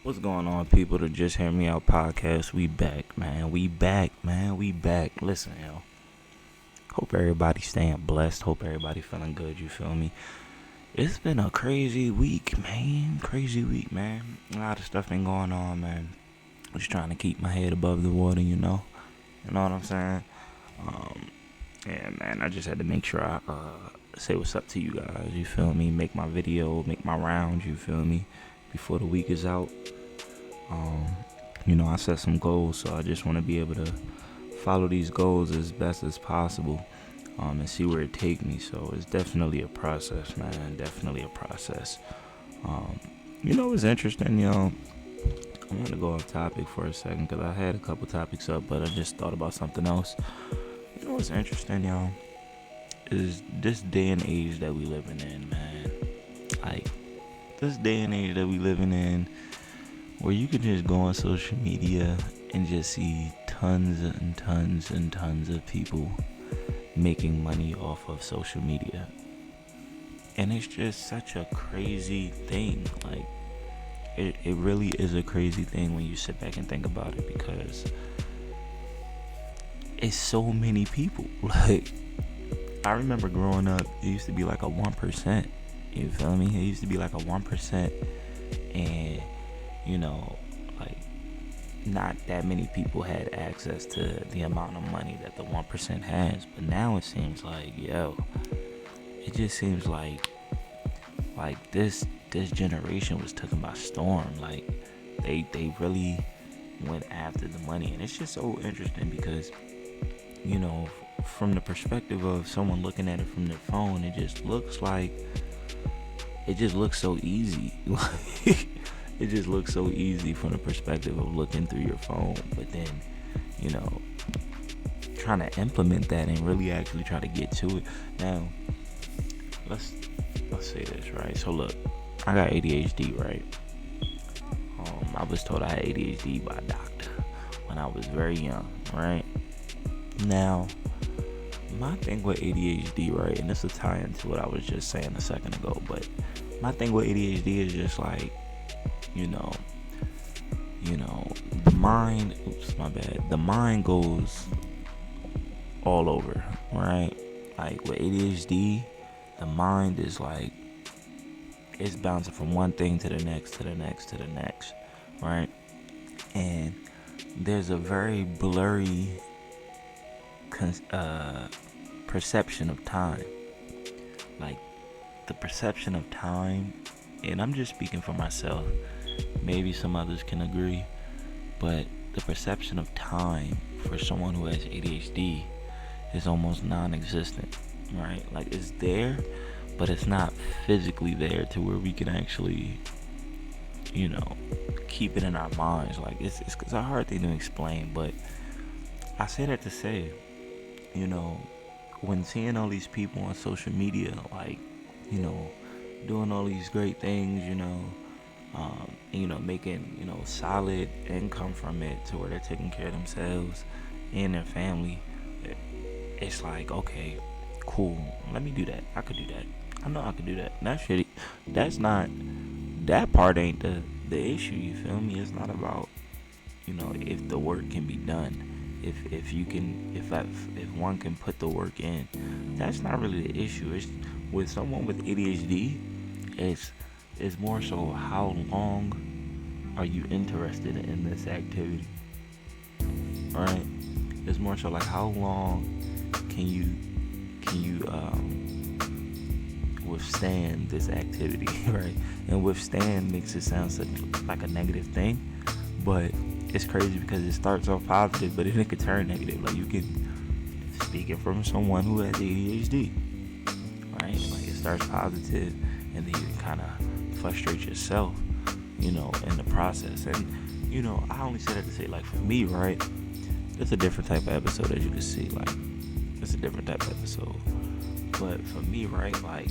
What's going on, people that just hear me out podcast? We back, man. We back. Listen, yo. Hope everybody staying blessed. Hope everybody feeling good, you feel me? It's been a crazy week, man. A lot of stuff been going on, man. Just trying to keep my head above the water, you know? You know what I'm saying? Yeah, man, I just had to make sure I say what's up to you guys, you feel me? Make my video, make my rounds, you feel me? Before the week is out. I set some goals, so I just want to be able to follow these goals as best as possible, and see where it take me. So it's definitely a process, man. Definitely a process. It's interesting, I'm gonna go off topic for a second because I had a couple topics up, but I just thought about something else. You know what's interesting, is this day and age that we living in, man. Like, this day and age that we living in, where you can just go on social media and just see tons and tons and tons of people making money off of social media. And it's just such a crazy thing. Like, it really is a crazy thing when you sit back and think about it, because it's so many people. Like, I remember growing up, it used to be like a 1%. You feel me? It used to be like a 1%, and like, not that many people had access to the amount of money that the 1% has. But now it seems like, it just seems like this generation was taken by storm. Like, they really went after the money, and it's just so interesting because, from the perspective of someone looking at it from their phone, it just looks so easy. It just looks so easy from the perspective of looking through your phone. But then, trying to implement that and really actually try to get to it. Now, let's say this, right? So look, I got ADHD, right? I was told I had ADHD by a doctor when I was very young, right? Now, my thing with ADHD, right, and this will tie into what I was just saying a second ago, but my thing with ADHD is just like, the mind goes all over, right? Like, with ADHD, the mind is like, it's bouncing from one thing to the next, right? And there's a very blurry perception of time. Like, the perception of time, and I'm just speaking for myself, maybe some others can agree, but the perception of time for someone who has ADHD is almost non-existent, right? Like, it's there, but it's not physically there to where we can actually, keep it in our minds. Like, it's a hard thing to explain, but I say that to say, when seeing all these people on social media, like, doing all these great things, making, solid income from it to where they're taking care of themselves and their family, it's like, okay, cool, let me do that. I could do that. I know I could do that. That part ain't the issue, you feel me? It's not about, if the work can be done. If one can put the work in, that's not really the issue. It's with someone with ADHD, it's more so, how long are you interested in this activity? Alright? It's more so like, how long can you withstand this activity, right? And withstand makes it sound such like a negative thing, but it's crazy because it starts off positive, but then it could turn negative. Like, you can, speaking from someone who has ADHD, right? Like, it starts positive, and then you can kind of frustrate yourself, in the process. And, I only say that to say, like, for me, right, it's a different type of episode, as you can see. Like, it's a different type of episode. But for me, right, like,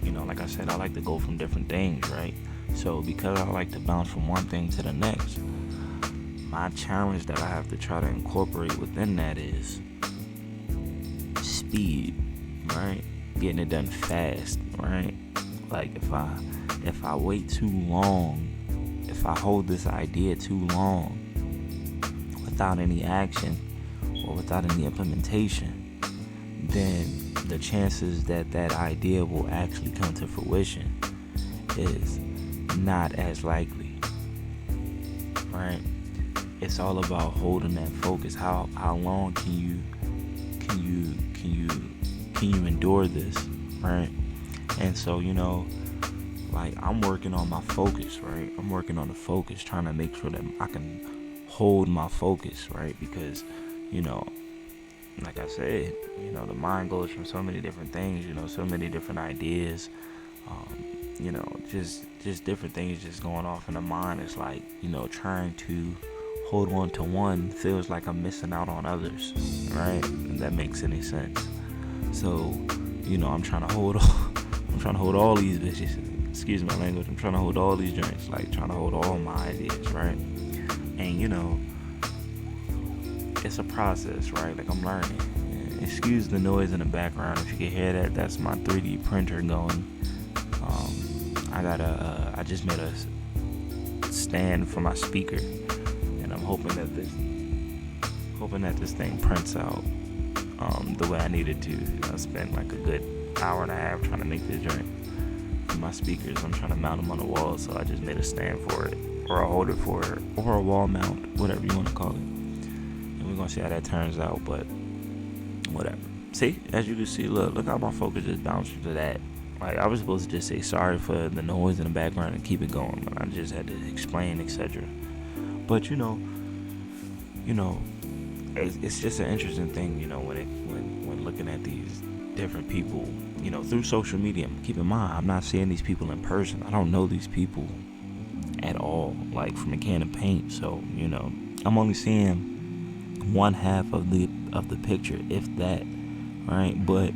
like I said, I like to go from different things, right? So because I like to bounce from one thing to the next, my challenge that I have to try to incorporate within that is speed, right? Getting it done fast, right? Like, if I wait too long, if I hold this idea too long without any action or without any implementation, then the chances that that idea will actually come to fruition is not as likely, right? It's all about holding that focus. How long can you endure this, right? And so, like, I'm working on my focus, right? I'm working on the focus, trying to make sure that I can hold my focus, right? Because, like I said, the mind goes from so many different things, so many different ideas, just different things just going off in the mind. It's like, trying to hold on to one feels like I'm missing out on others, right? If that makes any sense. So, I'm trying to hold all these bitches. Excuse my language. I'm trying to hold all these joints, like trying to hold all my ideas, right? And it's a process, right? Like, I'm learning. And excuse the noise in the background. If you can hear that, that's my 3D printer going. I just made a stand for my speaker, and I'm hoping that this thing prints out the way I needed to. I spent like a good hour and a half trying to make this joint for my speakers. I'm trying to mount them on the wall, so I just made a stand for it, or a holder for it, or a wall mount, whatever you want to call it. And we're gonna see how that turns out, but whatever. See, as you can see, look how my focus just bounced to that. Like, I was supposed to just say sorry for the noise in the background and keep it going, but I just had to explain, etc. But it's just an interesting thing, when looking at these different people, through social media. Keep in mind, I'm not seeing these people in person. I don't know these people at all, like from a can of paint. So, I'm only seeing one half of the picture, if that, right? But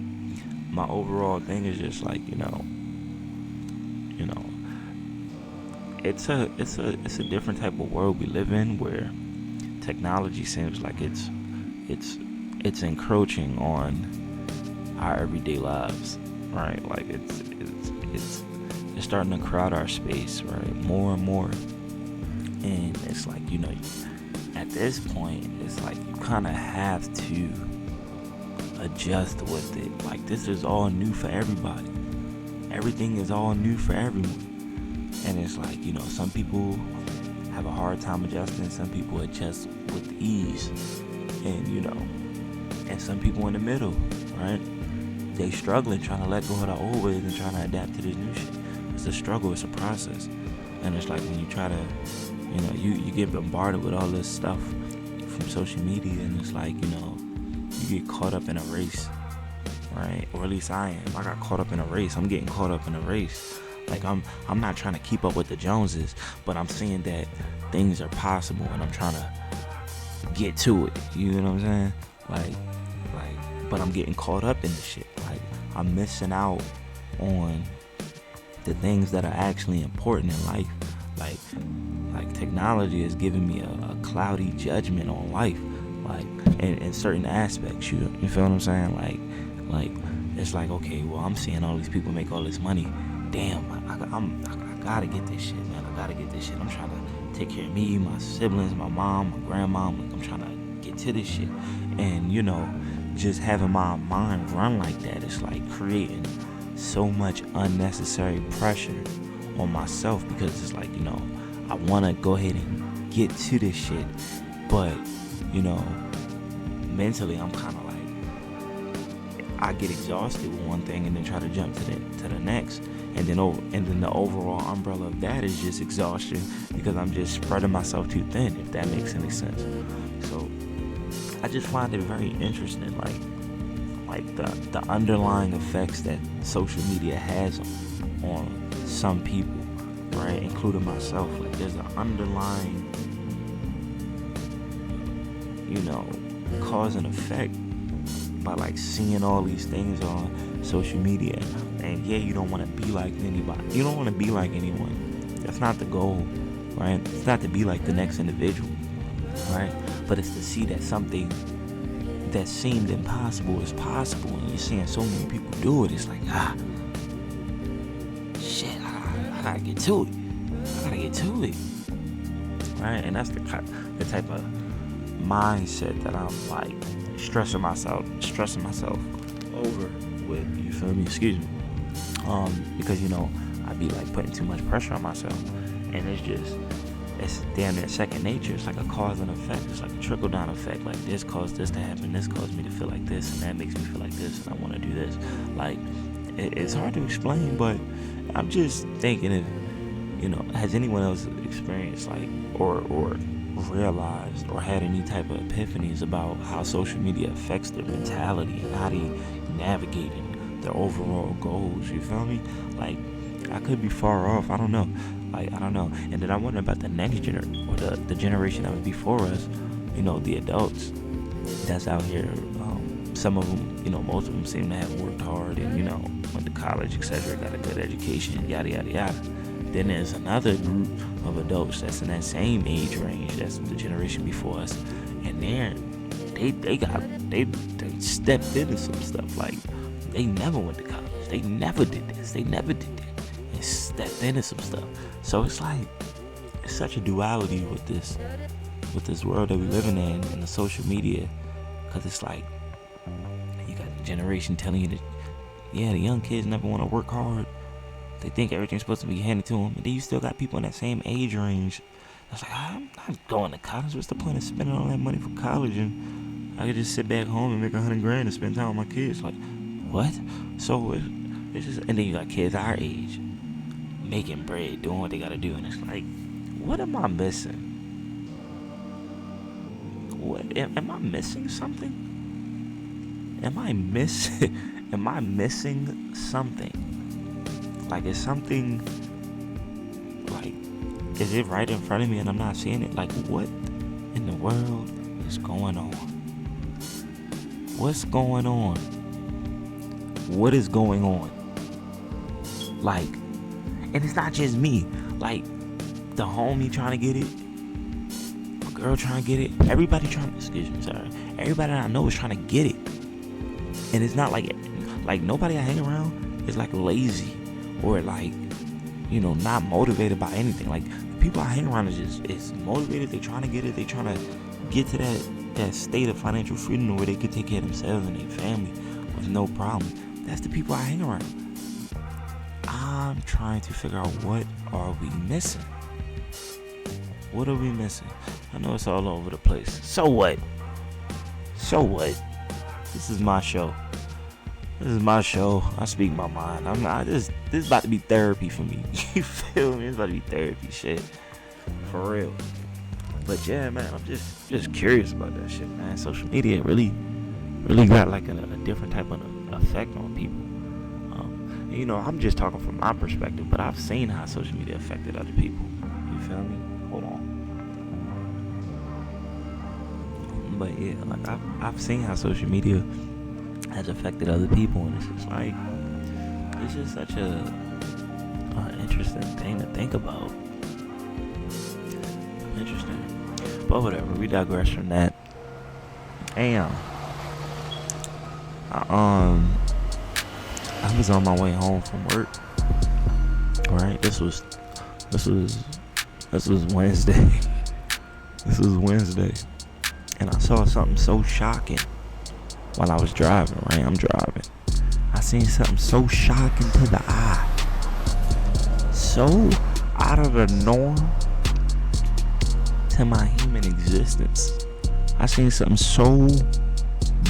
my overall thing is just like, it's a different type of world we live in, where technology seems like it's encroaching on our everyday lives, right? Like it's starting to crowd our space, right? More and more. And it's like, at this point, it's like you kind of have to adjust with it. Like, this is all new for everybody. Everything is all new for everyone. And it's like, some people have a hard time adjusting. Some people adjust with ease. And, and some people in the middle, right? They struggling, trying to let go of the old ways and trying to adapt to this new shit. It's a struggle. It's a process. And it's like when you try to, you get bombarded with all this stuff from social media, and it's like, you get caught up in a race, right? Or at least I am. I got caught up in a race. I'm getting caught up in a race. Like, I'm not trying to keep up with the Joneses, but I'm seeing that things are possible, and I'm trying to get to it. You know what I'm saying? Like, but I'm getting caught up in this shit. Like, I'm missing out on the things that are actually important in life. Like technology is giving me a cloudy judgment on life. Like, in certain aspects, you feel what I'm saying? Like it's like, okay, well, I'm seeing all these people make all this money. Damn, I gotta get this shit, man. I gotta get this shit. I'm trying to take care of me, my siblings, my mom, my grandma. I'm trying to get to this shit. And, just having my mind run like that, it's like creating so much unnecessary pressure on myself, because it's like, I want to go ahead and get to this shit, but, mentally I'm kind of like, I get exhausted with one thing and then try to jump to the next, and then the overall umbrella of that is just exhaustion, because I'm just spreading myself too thin, if that makes any sense. So I just find it very interesting, like the underlying effects that social media has on some people, right, including myself. Like, there's an underlying, cause and effect by, like, seeing all these things on social media. And yeah, you don't want to be like anybody. You don't want to be like anyone. That's not the goal, right? It's not to be like the next individual, right? But it's to see that something that seemed impossible is possible, and you're seeing so many people do it. It's like, shit, I gotta get to it. right? And that's the type of mindset that I'm like stressing myself over with. You feel me? Excuse me. Because I be like putting too much pressure on myself, and it's damn near second nature. It's like a cause and effect. It's like a trickle down effect. Like this caused this to happen. This caused me to feel like this, and that makes me feel like this, and I want to do this. Like it's hard to explain, but I'm just thinking if has anyone else experienced like or realized or had any type of epiphanies about how social media affects their mentality and how they navigating their overall goals? You feel me? Like I could be far off. I don't know. And then I wonder about the next generation or the generation that was before us. The adults that's out here. Some of them, most of them seem to have worked hard and went to college, etc. Got a good education, yada yada yada. Then there's another group of adults that's in that same age range. That's the generation before us, and they stepped into some stuff. Like they never went to college. They never did this. They never did that. And stepped into some stuff. So it's like it's such a duality with this world that we living in and the social media, because it's like you got the generation telling you that the young kids never want to work hard. They think everything's supposed to be handed to them. And then you still got people in that same age range that's like, I'm not going to college. What's the point of spending all that money for college? And I could just sit back home and make $100,000 and spend time with my kids. Like, what? So it's just, and then you got kids our age making bread, doing what they got to do. And it's like, what am I missing? What am I missing something? Am I missing something? Like, is something, like, is it right in front of me and I'm not seeing it? Like, what in the world is going on? What's going on? What is going on? Like, and it's not just me. Like, the homie trying to get it, a girl trying to get it, everybody that I know is trying to get it. And it's not like nobody I hang around is like lazy or like, not motivated by anything. Like, people I hang around is motivated. They trying to get it. They trying to get to that state of financial freedom where they could take care of themselves and their family with no problem. That's the people I hang around. I'm trying to figure out, what are we missing? What are we missing? I know it's all over the place. So what? This is my show. I speak my mind. This is about to be therapy for me. You feel me? It's about to be therapy shit. For real. But yeah, man, I'm just curious about that shit, man. Social media really got like a different type of effect on people. I'm just talking from my perspective, but I've seen how social media affected other people. You feel me? Hold on. But yeah, like I've seen how social media has affected other people, and it's just like, it's just such a interesting thing to think about. Interesting. But whatever, we digress from that. Damn. I was on my way home from work. Alright, this was Wednesday. This was Wednesday. And I saw something so shocking while I was driving, right? I'm driving. I seen something so shocking to the eye. So out of the norm to my human existence. I seen something so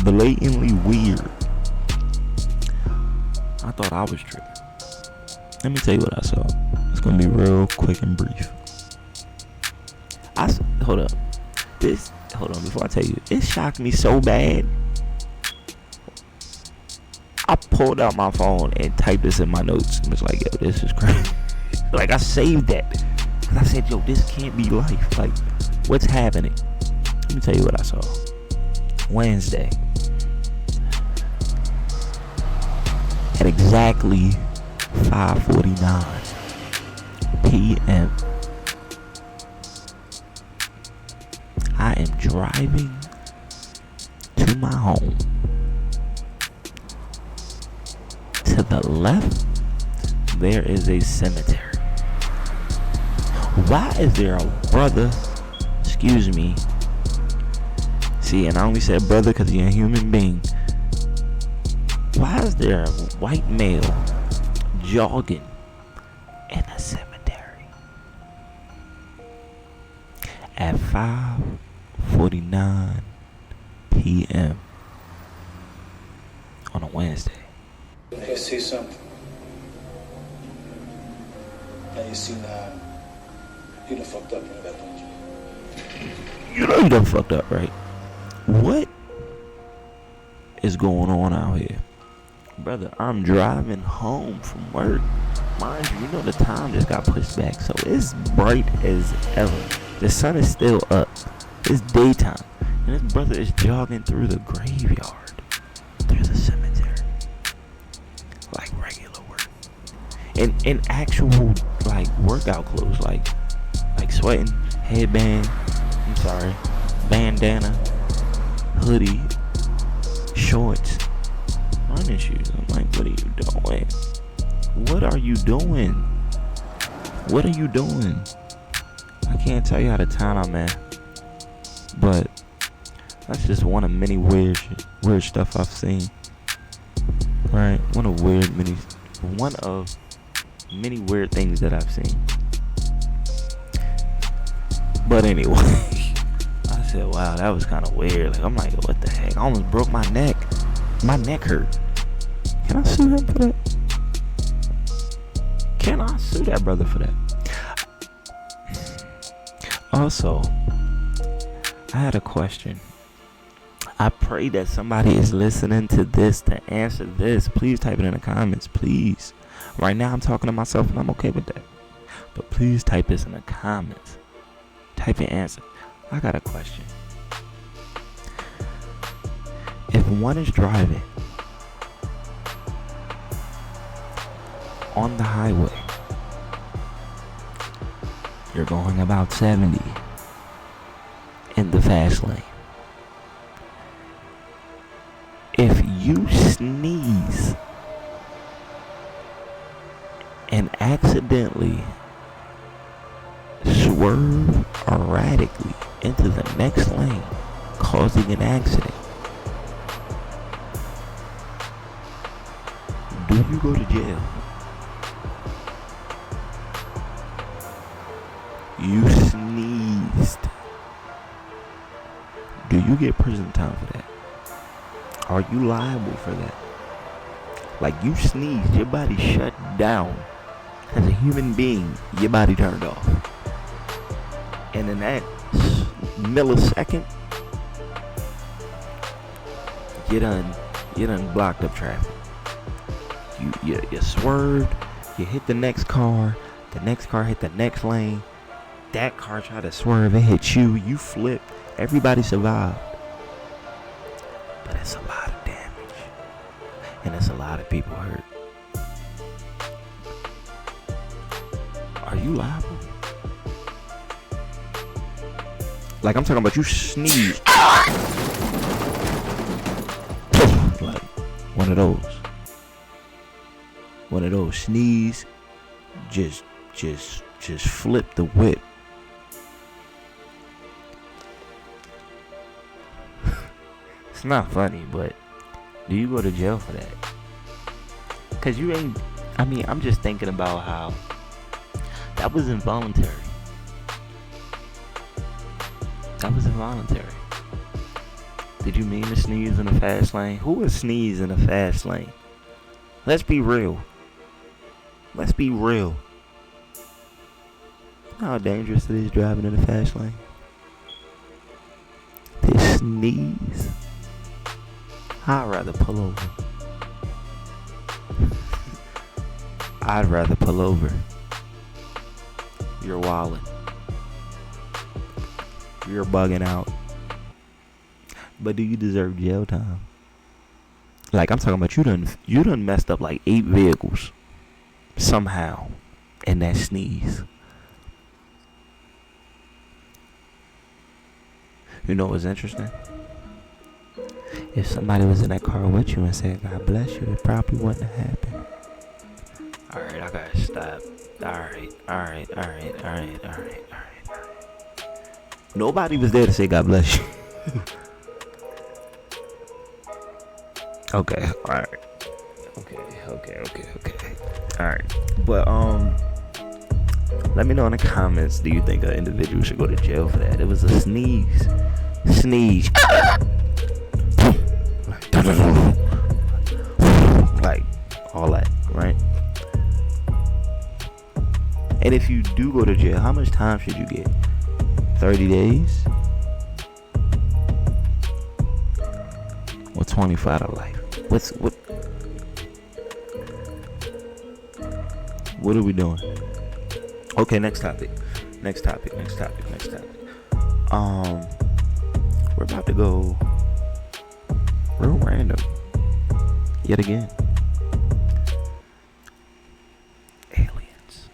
blatantly weird. I thought I was tripping. Let me tell you what I saw. It's gonna be real quick and brief. Hold on, before I tell you, it shocked me so bad. I pulled out my phone and typed this in my notes. And was like, yo, this is crazy. Like, I saved that. Cause I said, yo, this can't be life. Like, what's happening? Let me tell you what I saw. Wednesday. At exactly 5:49 p.m. I am driving to my home. To the left, there is a cemetery. Why is there a brother excuse me. See, and I only said brother because you're a human being. Why is there a white male jogging in a cemetery at 5:49 p.m. on a Wednesday? You see something. Now you see now. You done fucked up, you know that, don't you? You know you done fucked up, right? What is going on out here? Brother, I'm driving home from work. Mind you, you know the time just got pushed back, so it's bright as ever. The sun is still up. It's daytime. And this brother is jogging through the graveyard, through the cemetery, like regular work. In actual, like, workout clothes, like sweating, headband, bandana, hoodie, shorts, running shoes. I'm like, what are you doing? What are you doing? What are you doing? I can't tell you how the town I'm at, but that's just one of many weird stuff I've seen. Right? One of many weird things that I've seen. But anyway, I said, wow, that was kind of weird. Like, I'm like, what the heck? I almost broke my neck. My neck hurt. Can I sue him for that? Can I sue that brother for that? Also, I had a question. I pray that somebody is listening to this to answer this. Please type it in the comments, please. Right now I'm talking to myself and I'm okay with that. But please type this in the comments. Type your answer. I got a question. If one is driving on the highway, you're going about 70 in the fast lane. If you sneeze and accidentally swerve erratically into the next lane, causing an accident, do you go to jail? You sneezed. Do you get prison time for that? Are you liable for that? Like, you sneezed, your body shut down. As a human being, your body turned off. And in that millisecond, you done blocked up traffic. You swerved, you hit the next car hit the next lane, that car tried to swerve, it hit you, you flipped, everybody survived. But it's a lot of damage, and it's a lot of people hurt. Are you liable? Like, I'm talking about you sneeze. Like, one of those sneeze, just flip the whip. It's not funny, but do you go to jail for that? Cause you ain't, I'm just thinking about how that was involuntary. That was involuntary. Did you mean to sneeze in the fast lane? Who would sneeze in the fast lane? Let's be real. You know how dangerous it is driving in the fast lane? To sneeze. I'd rather pull over. You're wildin'. You're bugging out. But do you deserve jail time? Like, I'm talking about you done messed up like 8 vehicles somehow in that sneeze. You know what's interesting? If somebody was in that car with you and said, God bless you, it probably wouldn't have happened. Alright, I gotta stop. Alright. Nobody was there to say God bless you. Okay, alright. Okay. Alright. But let me know in the comments, do you think an individual should go to jail for that? It was a sneeze. Sneeze. Like all that, right? And if you do go to jail, how much time should you get? 30 days? Or 25 to life? What are we doing? Okay, next topic. We're about to go real random. Yet again. Aliens.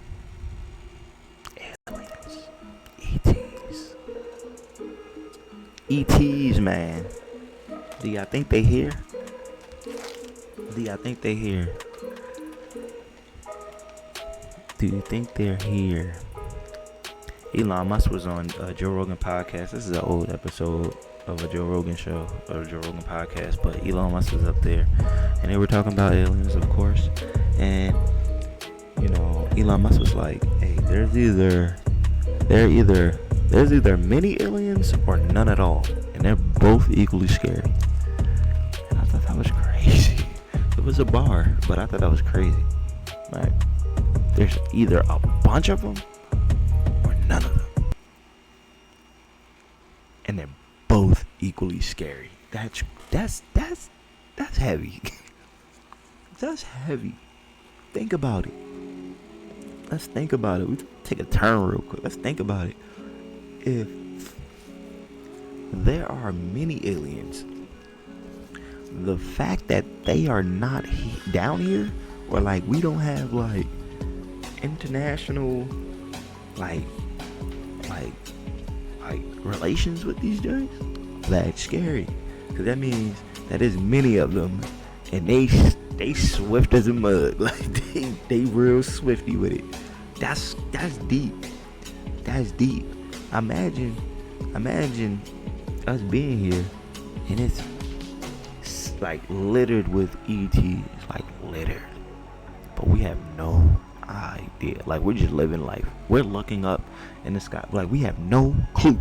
ETs, man. Do y'all think they here? Do you think they're here? Elon Musk was on Joe Rogan podcast. This is an old episode of a Joe Rogan show or Joe Rogan podcast, but Elon Musk was up there, and they were talking about aliens, of course. And Elon Musk was like, "Hey, there's either many aliens or none at all, and they're both equally scary." And I thought that was crazy. It was a bar, but I thought that was crazy. Like, there's either a bunch of them or none of them, and they're both equally scary. That's heavy. That's heavy. Think about it. Let's think about it. We take a turn real quick. Let's think about it. If there are many aliens, the fact that they are not down here, or like we don't have like international like relations with these joints, that's scary, because that means that there's many of them, and they swift as a mug. Like they real swifty with it. That's deep. Imagine us being here and it's like littered with ETs, like littered, but we have no idea. Like, we're just living life. We're looking up in the sky, like we have no clue,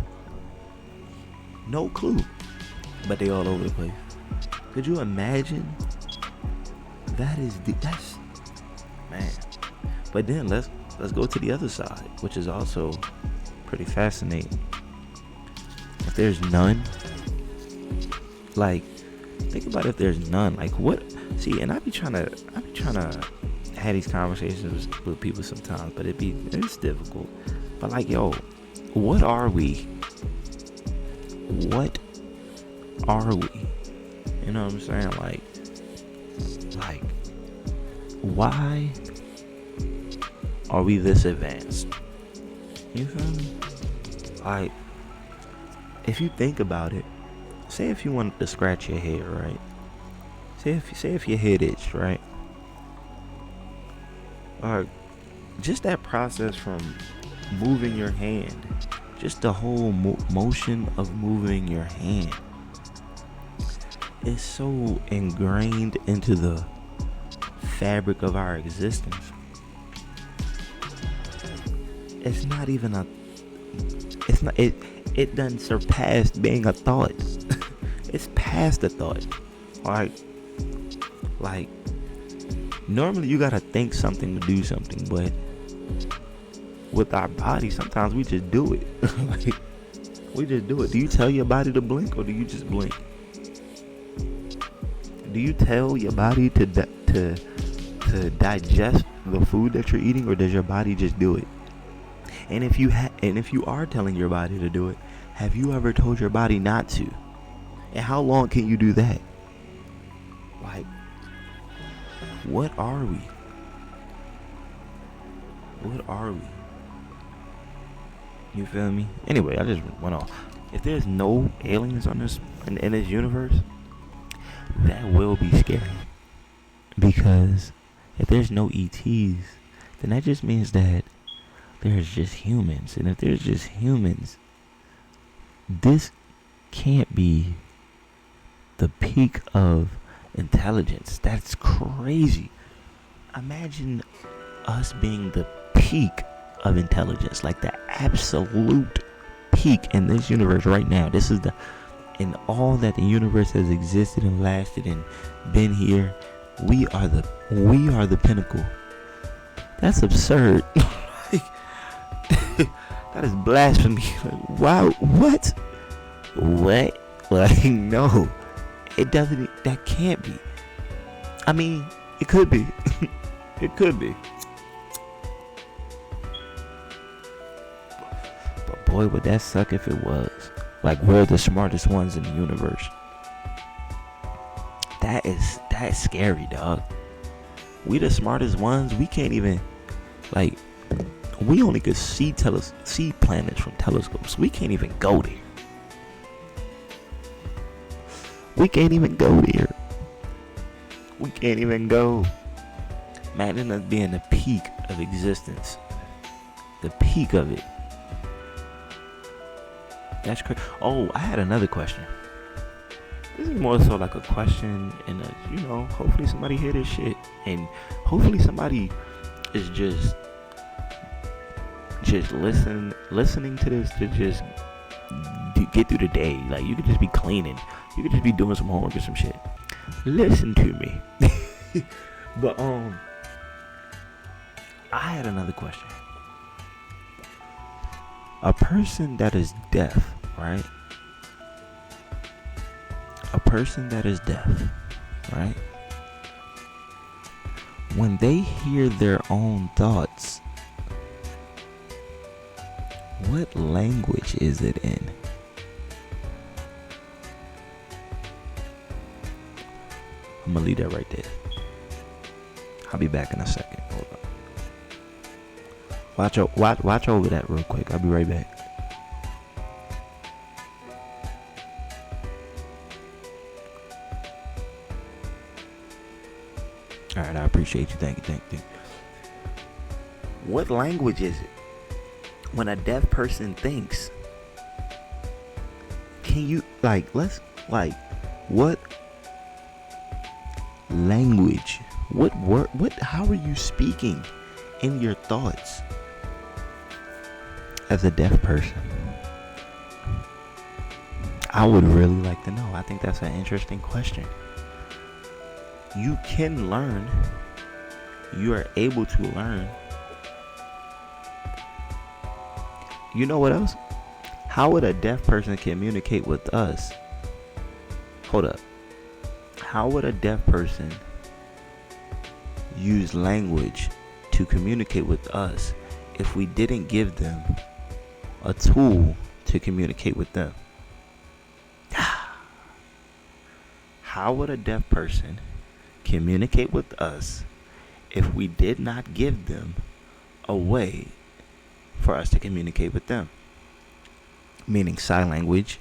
but they all over the place. Could you imagine? That's man. But then let's go to the other side, which is also pretty fascinating. If there's none, like, think about if there's none. Like, what? See, and I be trying to have these conversations with people sometimes, but it's difficult. But like, yo, what are we? What are we? You know what I'm saying? Like, why are we this advanced? You feel me? Like, if you think about it, say if you wanted to scratch your head, right? Say if your head itched, right? Or just that process from moving your hand, just the whole motion of moving your hand is so ingrained into the fabric of our existence. It done surpassed being a thought. It's past a thought. Like normally you gotta think something to do something, but with our body, sometimes we just do it. Like, we just do it. Do you tell your body to blink, or do you just blink? Do you tell your body to digest the food that you're eating, or does your body just do it? And if you are telling your body to do it, have you ever told your body not to? And how long can you do that? Like, what are we? What are we? You feel me? Anyway, I just went off. If there's no aliens on this in this universe, that will be scary. Because if there's no ETs, then that just means that there's just humans. And if there's just humans, this can't be the peak of intelligence. That's crazy. Imagine us being the peak of intelligence, like the absolute peak in this universe right now. This is in all that the universe has existed and lasted and been here. We are the pinnacle. That's absurd. That is blasphemy. Wow, what? Like, no, it doesn't. That can't be. I mean, it could be. It could be. But boy, would that suck if it was. Like, we're the smartest ones in the universe. That is scary, dog. We the smartest ones. We can't even, like, we only could see planets from telescopes. We can't even go there. We can't even go there. We can't even go. Imagine us being the peak of existence. The peak of it. That's crazy. Oh, I had another question. This is more so like a question, and hopefully somebody hear this shit, and hopefully somebody is just listening to this to just get through the day. Like, you could just be cleaning, you could just be doing some homework or some shit. Listen to me. But I had another question. A person that is deaf, right? A person that is deaf, right? When they hear their own thoughts, what language is it in? I'm gonna leave that right there. I'll be back in a second. Hold on. Watch over that real quick. I'll be right back. All right, I appreciate you. Thank you. What language is it when a deaf person thinks? Can you what language? What word? How are you speaking in your thoughts as a deaf person? I would really like to know. I think that's an interesting question. You can learn. You are able to learn. You know what else? How would a deaf person communicate with us? Hold up. How would a deaf person use language to communicate with us if we didn't give them a tool to communicate with them? How would a deaf person communicate with us if we did not give them a way for us to communicate with them? Meaning sign language,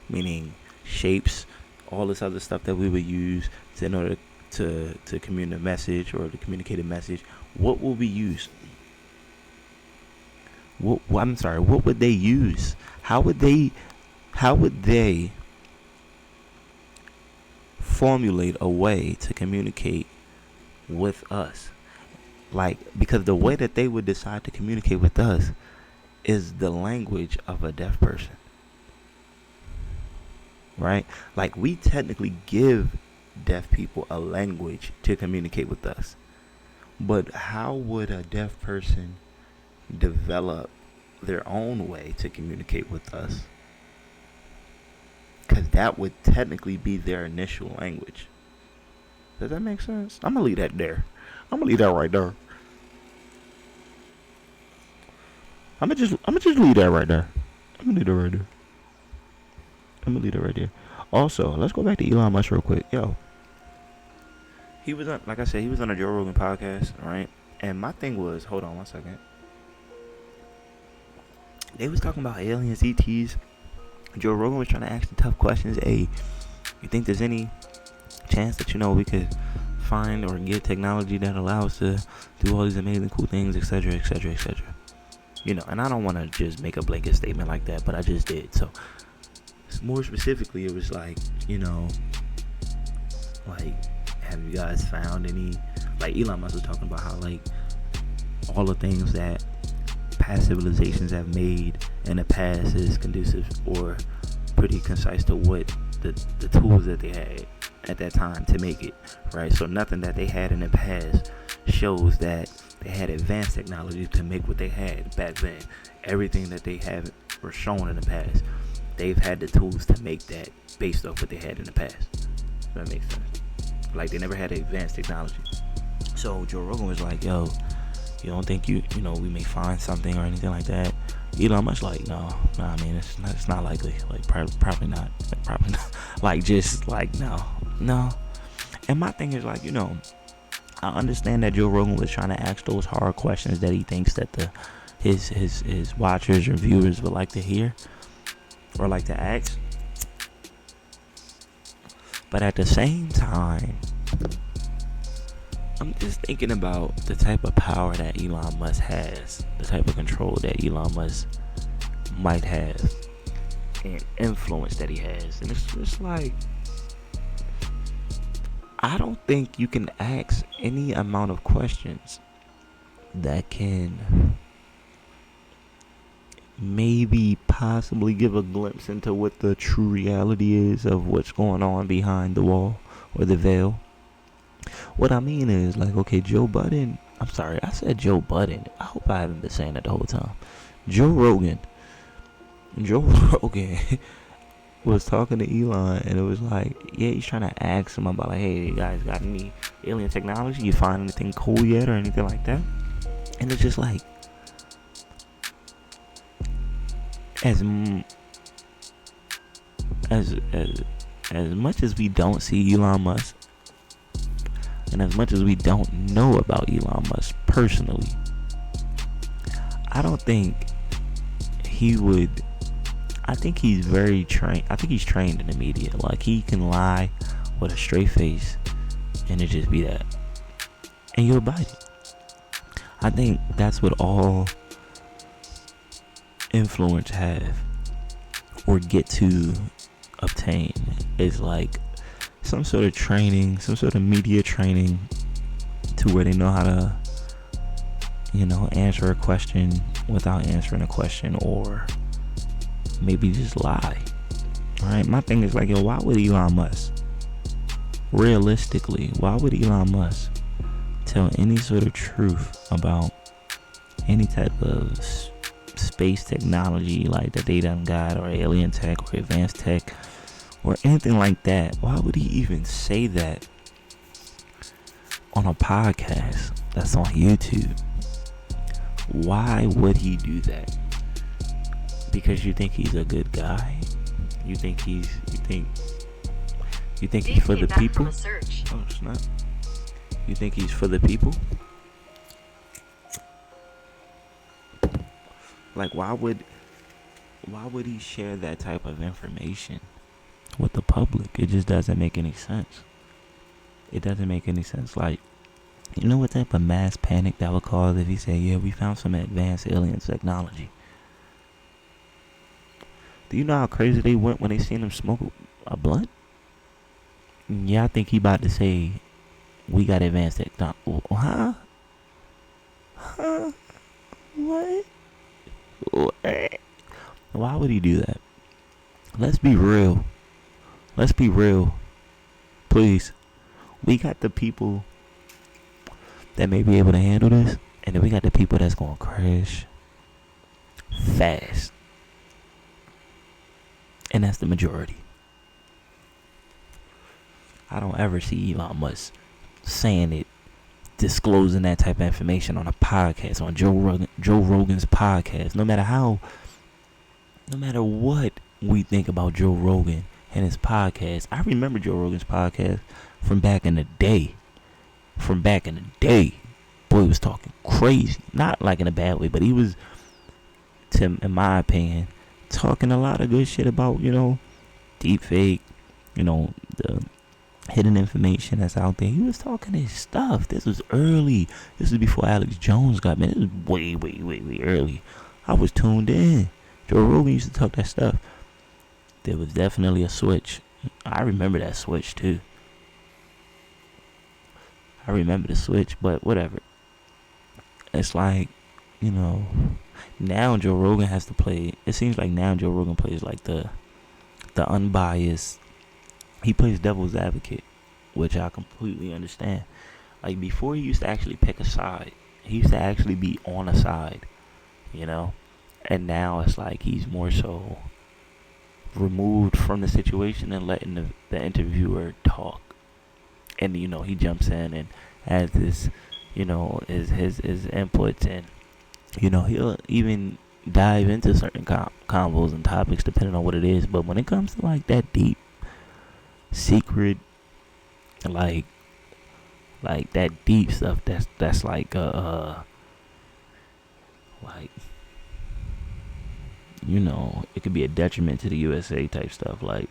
meaning shapes, all this other stuff that we would use in order to communicate a message or to communicate a message. What will we use? What would they use? How would they formulate a way to communicate with us? Like, because the way that they would decide to communicate with us is the language of a deaf person, right? Like, we technically give deaf people a language to communicate with us, but how would a deaf person develop their own way to communicate with us? Because that would technically be their initial language. Does that make sense? I'm gonna leave that there. I'm gonna leave that right there. I'm gonna just leave that right there. I'm gonna leave that right there. Also, let's go back to Elon Musk real quick. Yo, he was on, like I said, he was on a Joe Rogan podcast, right? And my thing was, hold on one second. They was talking about aliens, ETs. Joe Rogan was trying to ask the tough questions. Hey, you think there's any chance that we could find or get technology that allows us to do all these amazing cool things, etc., etc., etc.? And I don't want to just make a blanket statement like that, but I just did. So more specifically, it was like, like, have you guys found any, like Elon Musk was talking about how like all the things that past civilizations have made in the past is conducive or pretty concise to what the tools that they had at that time to make it, right? So nothing that they had in the past shows that they had advanced technology to make what they had back then. Everything that they have or shown in the past, they've had the tools to make that based off what they had in the past. Does that make sense? Like, they never had advanced technology. So Joe Rogan was like, yo, you don't think we may find something or anything like that? Elon Musk like, no, I mean, it's not likely. Like, probably not. Like, just like, no. And my thing is like, I understand that Joe Rogan was trying to ask those hard questions that he thinks that his watchers or viewers would like to hear or like to ask. But at the same time, I'm just thinking about the type of power that Elon Musk has, the type of control that Elon Musk might have, and influence that he has. And it's just like, I don't think you can ask any amount of questions that can maybe possibly give a glimpse into what the true reality is of what's going on behind the wall or the veil. What I mean is, like, okay, Joe Budden. I'm sorry, I said Joe Budden. I hope I haven't been saying that the whole time. Joe Rogan was talking to Elon, and it was like, yeah, he's trying to ask him about, like, hey, you guys got any alien technology? You find anything cool yet or anything like that? And it's just like, as much as we don't see Elon Musk, and as much as we don't know about Elon Musk personally, I don't think he would. I think he's very trained. I think he's trained in the media. Like, he can lie with a straight face and it just be that. And you'll bite it. I think that's what all influence have or get to obtain is like some sort of training, some sort of media training to where they know how to, answer a question without answering a question, or maybe just lie. Alright, my thing is like, yo, why would Elon Musk, realistically, why would Elon Musk tell any sort of truth about any type of space technology like that they done got, or alien tech or advanced tech or anything like that? Why would he even say that on a podcast that's on YouTube? Why would he do that? Because you think he's a good guy? You think he's for the people? Oh, it's not. You think he's for the people? Like, why would he share that type of information with the public? It just doesn't make any sense. It doesn't make any sense. Like, you know what type of mass panic that would cause if he said, yeah, we found some advanced alien technology? Do you know how crazy they went when they seen him smoke a blunt? Yeah, I think he about to say, we got advanced technology. Huh? What? Why would he do that? Let's be real. Please. We got the people that may be able to handle this, and then we got the people that's gonna crash fast. And that's the majority. I don't ever see Elon Musk saying it, disclosing that type of information on a podcast, on Joe Rogan's podcast. No matter what we think about Joe Rogan and his podcast, I remember Joe Rogan's podcast from back in the day. Boy was talking crazy. Not like in a bad way, but he was, in my opinion, talking a lot of good shit about, deep fake, the hidden information that's out there. He was talking his stuff. This was early. This was before Alex Jones got, man. This was way early. I was tuned in. Joe Rogan used to talk that stuff. There was definitely a switch. I remember that switch too. I remember the switch, but whatever. It's like, you know, now Joe Rogan has to play. It seems like now Joe Rogan plays like the unbiased. He plays devil's advocate, which I completely understand. Like before, he used to actually pick a side. He used to actually be on a side, you know. And now it's like he's more so removed from the situation and letting the interviewer talk. And you know, he jumps in and has this, you know, his inputs, and you know, he'll even dive into certain combos and topics depending on what it is. But when it comes to like that deep, secret, like that deep stuff, that's like like, you know, it could be a detriment to the USA type stuff, like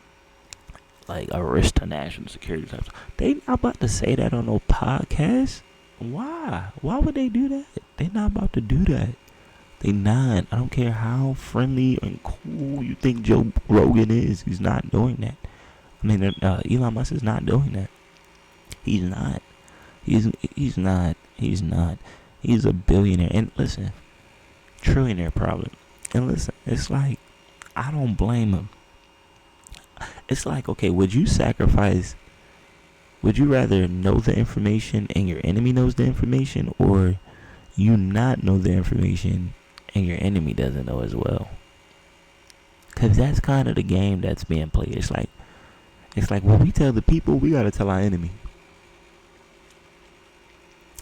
a risk to national security type stuff. They not about to say that on no podcast. Why would they do that? They not about to do that. They not. I don't care how friendly and cool you think Joe Rogan is. He's not doing that. I mean, Elon Musk is not doing that. He's not. He's not. He's not. He's a billionaire. And listen, trillionaire probably. And listen, it's like, I don't blame him. It's like, okay, would you rather know the information and your enemy knows the information, or you not know the information and your enemy doesn't know as well? Because that's kind of the game that's being played. It's like when we tell the people, we got to tell our enemy.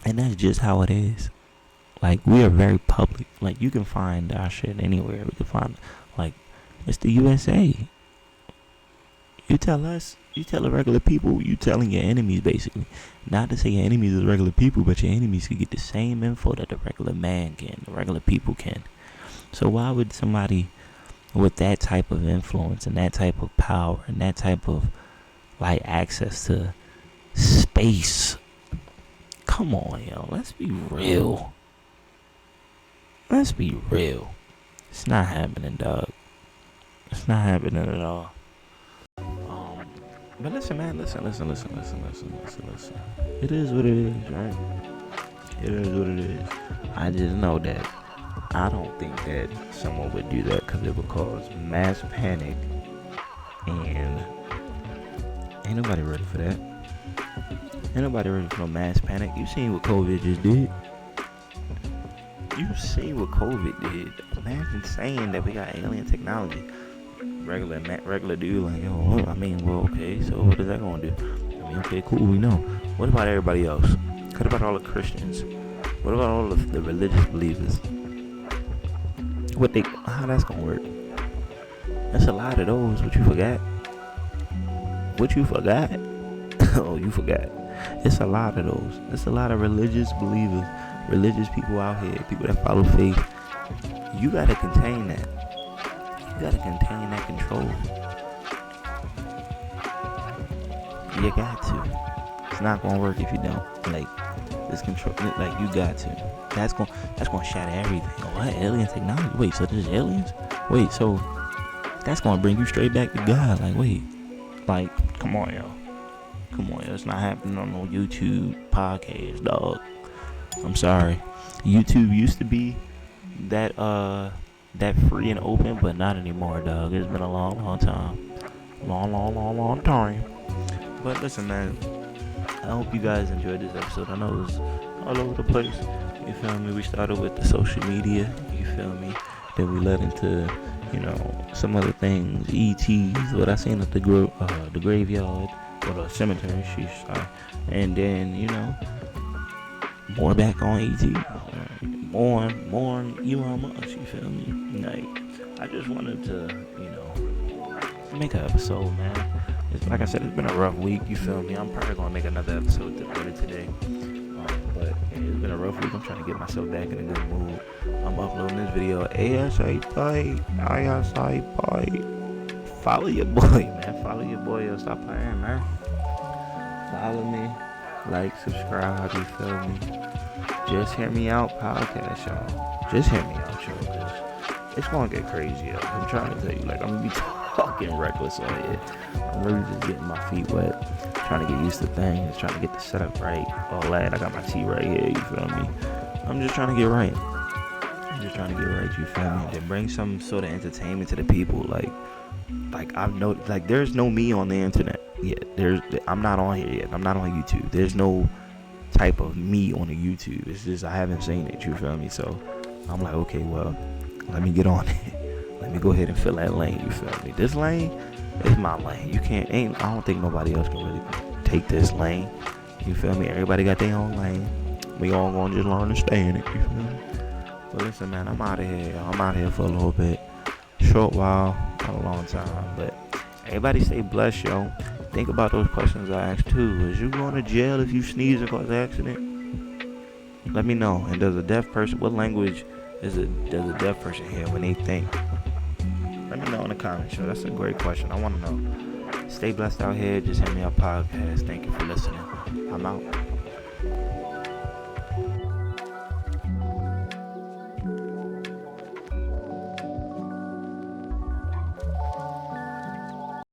And that's just how it is. Like, we are very public. Like, you can find our shit anywhere. We can find, like, it's the USA. You tell the regular people, you telling your enemies, basically. Not to say your enemies is regular people, but your enemies can get the same info that the regular man can, the regular people can. So why would somebody with that type of influence and that type of power and that type of, like, access to space? Come on, yo. Let's be real. Let's be real. It's not happening, dog. It's not happening at all. But listen, man, listen. It is what it is, right? It is what it is. I just know that I don't think that someone would do that because it would cause mass panic, and ain't nobody ready for that. Ain't nobody ready for no mass panic. You seen what COVID just did. You seen what COVID did. Imagine saying that we got alien technology. Regular dude, like, yo, I mean, well, okay, so what is that gonna do? I mean, okay, cool, we know. What about everybody else? What about all the Christians? What about all of the religious believers? How that's gonna work? That's a lot of those. What you forgot? Oh, you forgot. It's a lot of those. It's a lot of religious believers, religious people out here, people that follow faith. You gotta contain that. You gotta contain that control. You got to. It's not gonna work if you don't. Like, this control, like, you got to. That's gonna shatter everything. What? Alien technology? Wait, so there's aliens? Wait, so that's gonna bring you straight back to God. Like, wait. Like, come on, yo. It's not happening on no YouTube podcast, dog. I'm sorry. YouTube used to be that free and open, but not anymore, dog. It's been a long time. Long time. But listen, man, I hope you guys enjoyed this episode. I know it was all over the place. You feel me? We started with the social media. You feel me? Then we led into, you know, some other things. ETs, what I seen at the graveyard or the cemetery. And then, you know, more back on ET. More on Elon Musk. You feel me? Like, I just wanted to, you know, make an episode, man. Like I said, it's been a rough week. You feel me? I'm probably gonna make another episode today. But it's been a rough week. I'm trying to get myself back in a good mood. I'm uploading this video ASAP. Follow your boy, man. Follow your boy. Yo, stop playing, man. Follow me. Like, subscribe. You feel me? Just Hear Me Out podcast, y'all. Just hear me out, y'all. Cause it's gonna get crazy. I'm trying to tell you, like, I'm gonna be talking reckless on here. I'm really just getting my feet wet, trying to get used to things, trying to get the setup right, all that. I got my tea right here, you feel me? I'm just trying to get right. You feel me? And then bring some sort of entertainment to the people. Like I've noticed, like, there's no me on the internet yet. I'm not on here yet. I'm not on YouTube. There's no type of me on the YouTube. It's just I haven't seen it. You feel me? So I'm like, okay, well, let me get on it. Let me go ahead and fill that lane. You feel me? This lane is my lane. I don't think nobody else can really take this lane. You feel me? Everybody got their own lane. We all gonna just learn to stay in it. You feel me? But listen, man, I'm out of here. I'm out here for a little bit. Short while, not a long time. But everybody stay blessed, yo. Think about those questions I asked too. Is you going to jail if you sneeze and cause an accident? Let me know. And does a deaf person, what language does a deaf person hear when they think? Let me know in the comments, yo. That's a great question. I want to know. Stay blessed out here. Just hit me up podcast. Thank you for listening. I'm out.